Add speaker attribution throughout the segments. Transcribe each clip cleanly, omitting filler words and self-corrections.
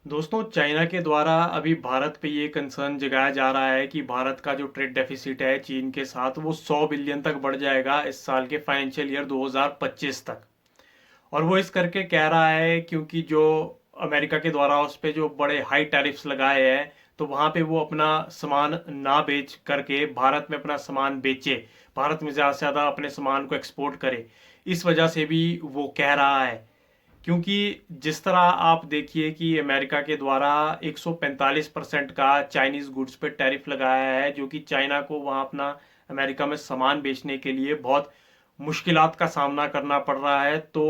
Speaker 1: दोस्तों, चाइना के द्वारा अभी भारत पे ये कंसर्न जगाया जा रहा है कि भारत का जो ट्रेड डेफिसिट है चीन के साथ वो 100 बिलियन तक बढ़ जाएगा इस साल के फाइनेंशियल ईयर 2025 तक। और वो इस करके कह रहा है क्योंकि जो अमेरिका के द्वारा उस पे जो बड़े हाई टैरिफ्स लगाए हैं, तो वहाँ पे वो अपना सामान ना बेच करके भारत में अपना सामान बेचे, भारत में ज़्यादा से ज़्यादा अपने सामान को एक्सपोर्ट करे। इस वजह से भी वो कह रहा है, क्योंकि जिस तरह आप देखिए कि अमेरिका के द्वारा 145% का चाइनीज गुड्स पे टैरिफ लगाया है, जो कि चाइना को वहाँ अपना अमेरिका में सामान बेचने के लिए बहुत मुश्किलात का सामना करना पड़ रहा है। तो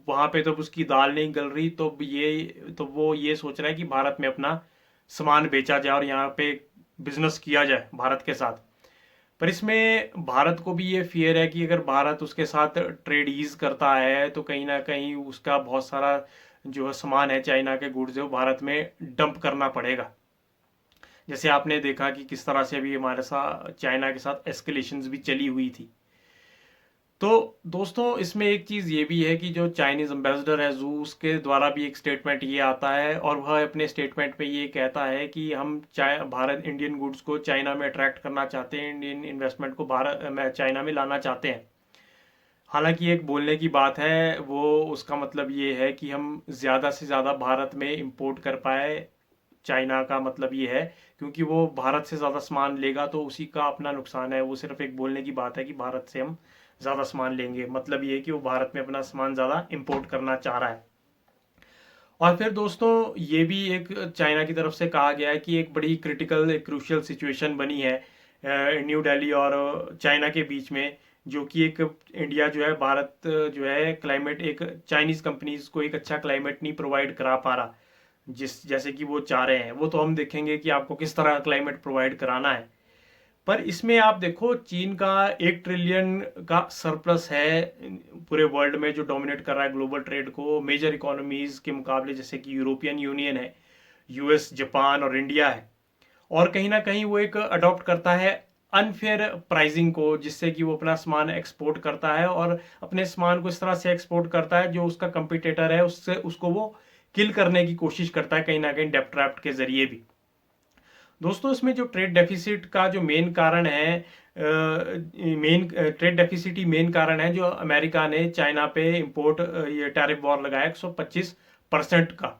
Speaker 1: वहाँ पे तो उसकी दाल नहीं गल रही, तो वो ये सोच रहा है कि भारत में अपना सामान बेचा जाए और यहाँ पे बिजनेस किया जाए भारत के साथ। पर इसमें भारत को भी ये फियर है कि अगर भारत उसके साथ ट्रेड ईज करता है तो कहीं ना कहीं उसका बहुत सारा जो सामान है चाइना के गुड्स है वो भारत में डंप करना पड़ेगा। जैसे आपने देखा कि किस तरह से अभी हमारे साथ चाइना के साथ एस्केलेशंस भी चली हुई थी। तो दोस्तों, इसमें एक चीज़ ये भी है कि जो चाइनीज एम्बेसडर है जू, उसके द्वारा भी एक स्टेटमेंट ये आता है और वह अपने स्टेटमेंट में ये कहता है कि हम भारत इंडियन गुड्स को चाइना में अट्रैक्ट करना चाहते हैं, इंडियन इन्वेस्टमेंट को भारत में चाइना में लाना चाहते हैं। हालांकि एक बोलने की बात है, वो उसका मतलब ये है कि हम ज़्यादा से ज़्यादा भारत में इंपोर्ट कर पाए। चाइना का मतलब ये है, क्योंकि वो भारत से ज़्यादा सामान लेगा तो उसी का अपना नुकसान है। वो सिर्फ एक बोलने की बात है कि भारत से हम ज़्यादा सामान लेंगे, मतलब ये है कि वो भारत में अपना सामान ज़्यादा इंपोर्ट करना चाह रहा है। और फिर दोस्तों, ये भी एक चाइना की तरफ से कहा गया है कि एक बड़ी क्रिटिकल एक क्रूशियल सिचुएशन बनी है न्यू दिल्ली और चाइना के बीच में, जो कि एक इंडिया जो है, भारत जो है क्लाइमेट, एक चाइनीज कंपनीज को एक अच्छा क्लाइमेट नहीं प्रोवाइड करा पा रहा जिस जैसे कि वो चाह रहे हैं। वो तो हम देखेंगे कि आपको किस तरह क्लाइमेट प्रोवाइड कराना है। पर इसमें आप देखो, चीन का 1 ट्रिलियन का सरप्लस है पूरे वर्ल्ड में, जो डोमिनेट कर रहा है ग्लोबल ट्रेड को मेजर इकोनॉमीज के मुकाबले, जैसे कि यूरोपियन यूनियन है, यूएस, जापान और इंडिया है। और कहीं ना कहीं वो एक अडॉप्ट करता है अनफेयर प्राइसिंग को, जिससे कि वो अपना सामान एक्सपोर्ट करता है और अपने सामान को इस तरह से एक्सपोर्ट करता है जो उसका कंपिटिटर है उससे उसको वो किल करने की कोशिश करता है, कहीं ना कहीं डेप्ट ट्रैप के जरिए भी। दोस्तों, इसमें जो ट्रेड डेफिसिट का जो मेन कारण है, मेन ट्रेड डेफिसिट ही मेन कारण है जो अमेरिका ने चाइना पे इंपोर्ट ये टैरिफ वॉर लगाया 125% का।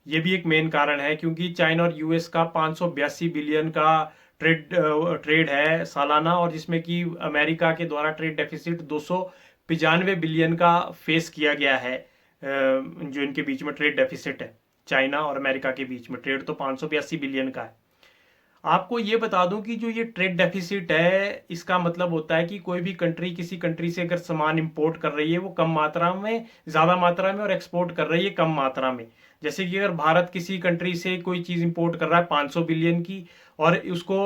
Speaker 1: ये भी एक मेन कारण है, क्योंकि चाइना और यूएस का 582 बिलियन का ट्रेड है सालाना, और जिसमें कि अमेरिका के द्वारा ट्रेड डेफिसिट 295 बिलियन का फेस किया गया है। जो इनके बीच में ट्रेड डेफिसिट है चाइना और अमेरिका के बीच में, ट्रेड तो 582 बिलियन का है। आपको ये बता दूं कि जो ये ट्रेड डेफिसिट है, इसका मतलब होता है कि कोई भी कंट्री किसी कंट्री से अगर सामान इंपोर्ट कर रही है वो कम मात्रा में, ज़्यादा मात्रा में, और एक्सपोर्ट कर रही है कम मात्रा में। जैसे कि अगर भारत किसी कंट्री से कोई चीज़ इंपोर्ट कर रहा है 500 बिलियन की और उसको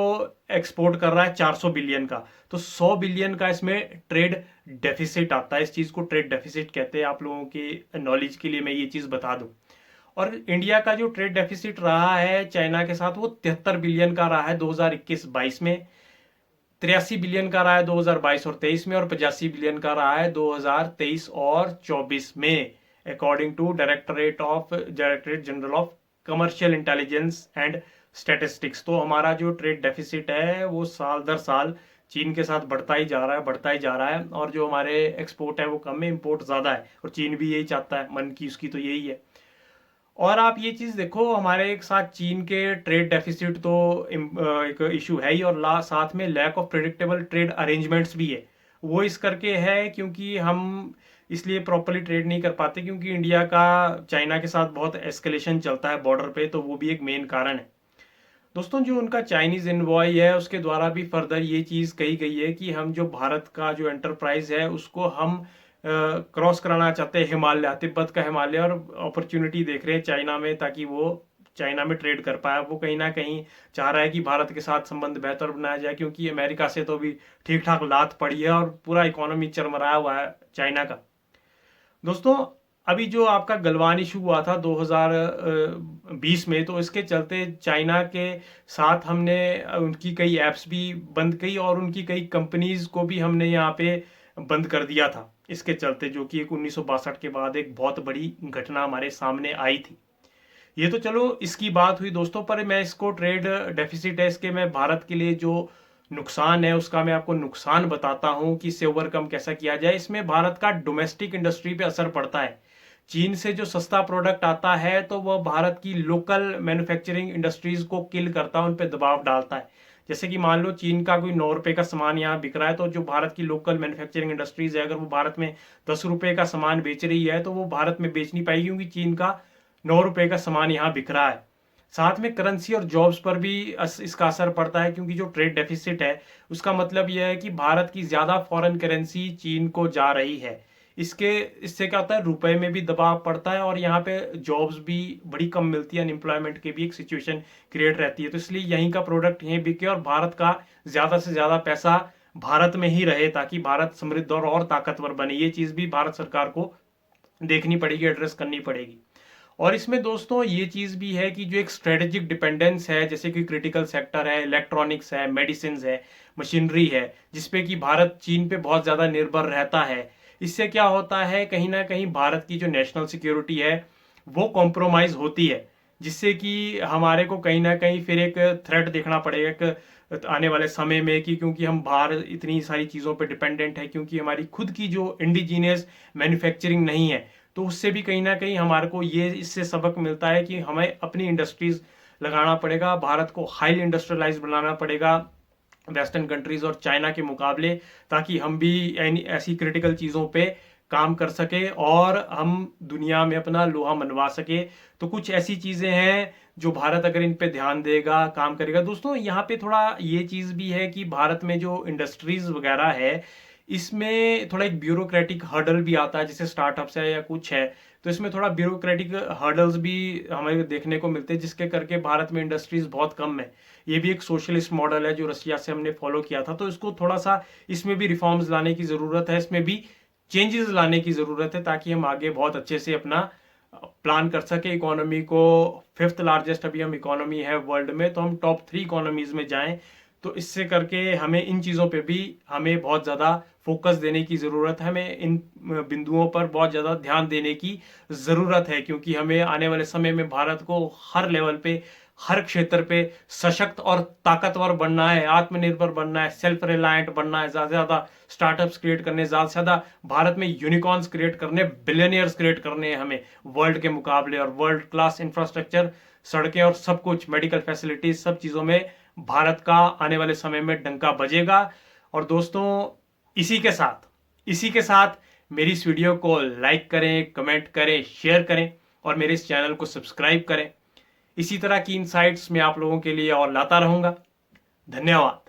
Speaker 1: एक्सपोर्ट कर रहा है 400 बिलियन का, तो 100 बिलियन का इसमें ट्रेड डेफिसिट आता है। इस चीज़ को ट्रेड डेफिसिट कहते हैं। आप लोगों की नॉलेज के लिए मैं ये चीज़ बता दूं। और इंडिया का जो ट्रेड डेफिसिट रहा है चाइना के साथ, वो 73 बिलियन का रहा है 2021-22 में, 83 बिलियन का रहा है 2022 और 23 में, और 85 बिलियन का रहा है 2023 और 24 में, according to Directorate General of Commercial Intelligence and Statistics. तो हमारा जो ट्रेड डेफिसिट है वो साल दर साल चीन के साथ बढ़ता ही जा रहा है, बढ़ता ही जा रहा है। और जो हमारे एक्सपोर्ट है वो कम है, इम्पोर्ट ज़्यादा है, और चीन भी यही चाहता है, मन की उसकी तो यही है। और आप ये चीज़ देखो, हमारे एक साथ चीन के ट्रेड डेफिसिट तो एक इशू है ही, और साथ में lack of predictable trade arrangements भी है। वो इस करके है क्योंकि हम इसलिए प्रॉपरली ट्रेड नहीं कर पाते, क्योंकि इंडिया का चाइना के साथ बहुत एस्केलेशन चलता है बॉर्डर पे, तो वो भी एक मेन कारण है। दोस्तों, जो उनका चाइनीज इन्वॉय है उसके द्वारा भी फर्दर ये चीज़ कही गई है कि हम जो भारत का जो एंटरप्राइज है उसको हम क्रॉस कराना चाहते हैं हिमालय, तिब्बत का हिमालय, और अपॉर्चुनिटी देख रहे हैं चाइना में, ताकि वो चाइना में ट्रेड कर पाए। वो कहीं ना कहीं चाह रहा है कि भारत के साथ संबंध बेहतर बनाया जाए, क्योंकि अमेरिका से तो भी ठीक ठाक लात पड़ी है और पूरा इकोनॉमी चरमराया हुआ है चाइना का। दोस्तों, अभी जो आपका गलवान इशू हुआ था 2020 में, तो इसके चलते चाइना के साथ हमने उनकी कई ऐप्स भी बंद की और उनकी कई कंपनीज को भी हमने यहाँ पे बंद कर दिया था इसके चलते, जो कि एक 1962 के बाद एक बहुत बड़ी घटना हमारे सामने आई थी। ये तो चलो इसकी बात हुई दोस्तों, पर मैं इसको ट्रेड डेफिसिट है इसके, मैं भारत के लिए जो नुकसान है उसका मैं आपको नुकसान बताता हूं कि इससे ओवरकम कैसा किया जाए। इसमें भारत का डोमेस्टिक इंडस्ट्री पे असर पड़ता है। चीन से जो सस्ता प्रोडक्ट आता है तो वह भारत की लोकल मैन्युफैक्चरिंग इंडस्ट्रीज को किल करता है, उन पर दबाव डालता है। जैसे कि मान लो चीन का कोई 9 रुपए का सामान यहाँ बिक रहा है, तो जो भारत की लोकल मैन्युफैक्चरिंग इंडस्ट्रीज है अगर वो भारत में 10 रुपए का सामान बेच रही है तो वो भारत में बेच नहीं पाएगी, क्योंकि चीन का 9 रुपए का सामान यहाँ बिक रहा है। साथ में करेंसी और जॉब्स पर भी इसका असर पड़ता है, क्योंकि जो ट्रेड डेफिसिट है उसका मतलब यह है कि भारत की ज्यादा फॉरेन करेंसी चीन को जा रही है। इससे क्या होता है, रुपए में भी दबाव पड़ता है और यहाँ पे जॉब्स भी बड़ी कम मिलती है, अनएम्प्लॉयमेंट की भी एक सिचुएशन क्रिएट रहती है। तो इसलिए यहीं का प्रोडक्ट यहीं बिके और भारत का ज्यादा से ज्यादा पैसा भारत में ही रहे, ताकि भारत समृद्ध और ताकतवर बने। ये चीज भी भारत सरकार को देखनी पड़ेगी, एड्रेस करनी पड़ेगी। और इसमें दोस्तों ये चीज भी है कि जो एक स्ट्रेटेजिक डिपेंडेंस है, जैसे कि क्रिटिकल सेक्टर है, इलेक्ट्रॉनिक्स है, मेडिसिन है, मशीनरी है, जिसपे कि भारत चीन पे बहुत ज्यादा निर्भर रहता है। इससे क्या होता है, कहीं ना कहीं भारत की जो नेशनल सिक्योरिटी है वो कॉम्प्रोमाइज होती है, जिससे कि हमारे को कहीं ना कहीं फिर एक थ्रेट देखना पड़ेगा एक आने वाले समय में, कि क्योंकि हम बाहर इतनी सारी चीज़ों पे डिपेंडेंट है, क्योंकि हमारी खुद की जो इंडिजीनियस मैन्युफैक्चरिंग नहीं है, तो उससे भी कहीं ना कहीं हमारे को ये इससे सबक मिलता है कि हमें अपनी इंडस्ट्रीज लगाना पड़ेगा, भारत को हाईली इंडस्ट्रियलाइज बनाना पड़ेगा वेस्टर्न कंट्रीज और चाइना के मुकाबले, ताकि हम भी ऐसी क्रिटिकल चीज़ों पे काम कर सके और हम दुनिया में अपना लोहा मनवा सके। तो कुछ ऐसी चीज़ें हैं जो भारत अगर इन पे ध्यान देगा, काम करेगा। दोस्तों यहाँ पे थोड़ा ये चीज़ भी है कि भारत में जो इंडस्ट्रीज वगैरह है इसमें थोड़ा एक ब्यूरोक्रेटिक हर्डल भी आता है, जैसे स्टार्टअप्स है या कुछ है, तो इसमें थोड़ा ब्यूरोक्रेटिक हर्डल्स भी हमें देखने को मिलते हैं, जिसके करके भारत में इंडस्ट्रीज बहुत कम है। ये भी एक सोशलिस्ट मॉडल है जो रशिया से हमने फॉलो किया था, तो इसको थोड़ा सा इसमें भी रिफॉर्म्स लाने की ज़रूरत है, इसमें भी चेंजेस लाने की ज़रूरत है, ताकि हम आगे बहुत अच्छे से अपना प्लान कर सके इकोनॉमी को। 5th लार्जेस्ट अभी हम इकोनॉमी है वर्ल्ड में, तो हम टॉप 3 इकोनॉमीज में जाएं। तो इससे करके हमें इन चीज़ों पे भी हमें बहुत ज़्यादा फोकस देने की ज़रूरत है, हमें इन बिंदुओं पर बहुत ज़्यादा ध्यान देने की ज़रूरत है, क्योंकि हमें आने वाले समय में भारत को हर लेवल पे, हर क्षेत्र पे सशक्त और ताकतवर बनना है, आत्मनिर्भर बनना है, सेल्फ रिलायंट बनना है, ज़्यादा से ज़्यादा स्टार्टअप्स क्रिएट करने, ज़्यादा से ज़्यादा भारत में यूनिकॉर्न्स क्रिएट करने, बिलियनियर्स क्रिएट करने हैं हमें वर्ल्ड के मुकाबले, और वर्ल्ड क्लास इंफ्रास्ट्रक्चर, सड़कें और सब कुछ, मेडिकल फैसिलिटीज, सब चीज़ों में भारत का आने वाले समय में डंका बजेगा। और दोस्तों इसी के साथ मेरी इस वीडियो को लाइक करें, कमेंट करें, शेयर करें और मेरे इस चैनल को सब्सक्राइब करें। इसी तरह की इनसाइट्स मैं आप लोगों के लिए और लाता रहूंगा। धन्यवाद।